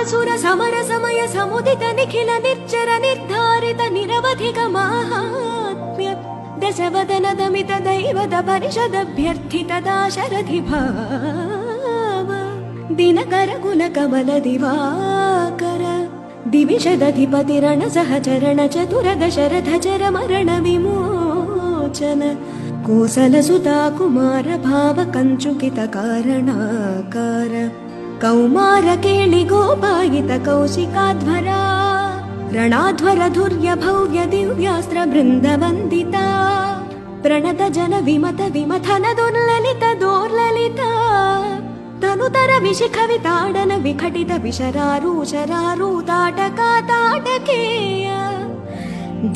सुर समर समय समुदित निखिल निर्जर निर्धारित निरवधिक माहात्म्य दशवदन दमित दैवत परिषदभ्यर्थित दाशरथि भाव दिनकर कुल कमल दिवाकर दिविशदधिपतिरण सहचरण चतुर दशरथ चर मरण विमोचन कोसल सुता कुमार भाव कंचुकित कारणाकार कौमार केळि गोपायित कौशिकाध्वरा ರಣಾಧ್ವರ ಧುರ್ಯ ಭವ್ಯ ದಿವ್ಯಾಸ್ತ್ರ ಬೃಂದ ವಂದಿತಾ ಪ್ರಣತ ಜನ ವಿಮತ ವಿಮಥನ ದುರ್ಲಲಿತ ದೋರ್ಲಲಿತ ತನುತರ ವಿಶಿಖವಿತಾಡನ ವಿಘಟಿತ ವಿಶರಾರೂಷರಾರೂತಾಟಕಾತಾಟಕೇಯ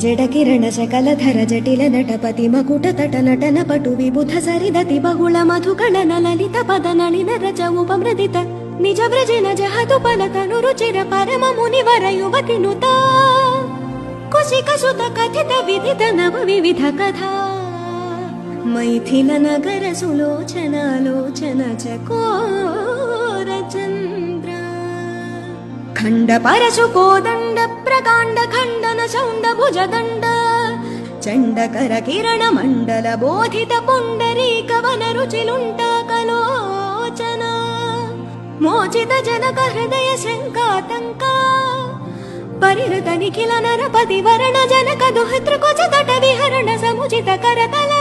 ಜಡಕಿರಣ ಶಕಲಧರ ಜಟಿಲ ನಟಪತಿ ಮಕುಟ ತಟ ನಟನ ಪಟು ವಿಬುಧ ಸರಿದತಿ ಬಹುಳ ಮಧುಕಳನ ಲಲಿತ ಪದ ನಳಿನ ರಚ ಉಪಮೃದಿತ ನಿಜ ವ್ರಜಿನ ಜಹತು ಪಲಕನು ರುಚಿರ ಪರಮ ಮುನಿವರ ಯುವತಿ ನುತ ಕುಶಿಕ ಸುತ ಕಥಿತ ವಿಧಿತ ನವ ವಿವಿಧ ಕಥಾ ಮೈಥಿಲ ನಗರ ಸುಲೋಚನಾಲೋಚನ ಚಕೋರ ಚಂದ್ರ ಖಂಡ ಪರಶು ಕೋದಂಡ ಪ್ರಕಾಂಡ ಖಂಡನ ಚೌಂಡ ಭುಜದಂಡ ಚಂಡಕರ ಕಿರಣ ಮಂಡಲ ಬೋಧಿತ ಪುಂಡರೀಕ ವನ ರುಚಿಲುಂಟ ಕಲೋಚನ ಮೋಚಿತ ಜನಕ ಹೃದಯ ಶಂಕಾತಂಕ ಪರಿರತ ನಿಖಿಲ ನರಪತಿ ವರ್ಣ ಜನಕ ದುಹಿತೃ ಕುಚ ತಟ ವಿಹರಣ ಸಮುಚಿತ ಕರತಲ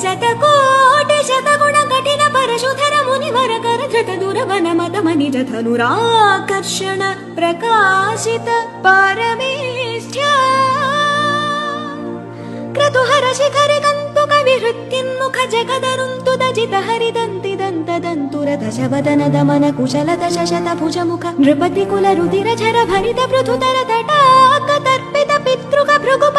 ಶತಕೋಟಿ ಶತಗುಣ ಕಠಿಣ ಪರಶುಧರ ಮುನಿವರ ಕರಧೃತ ದುರವನ ಮತ ಮನಿಜ ಧನುರಾಕರ್ಷಣ ಪ್ರಕಾಶಿತ ಪರಮೇಷ್ಠ್ಯ ಕ್ರತುಹರ ಶಿಖರಿ ಕಂತು ಕವಿ ಹೃತ್ಯನ್ಮುಖ ಜಗದರುಂತು ದಜಿತ ಹರಿದಂತಿ ದಂತದಂತುರ ದಶವದನ ದಮನ ಕುಶಲ ದಶಶತ ಭುಜ ಮುಖ ನೃಪತಿ ಕುಲ ರುದಿರ ಝರ ಭರಿತ ಪೃಥುತರ ತಟಾಕ ತರ್ಪಿತ ಪಿತೃಕ ಭೃಗು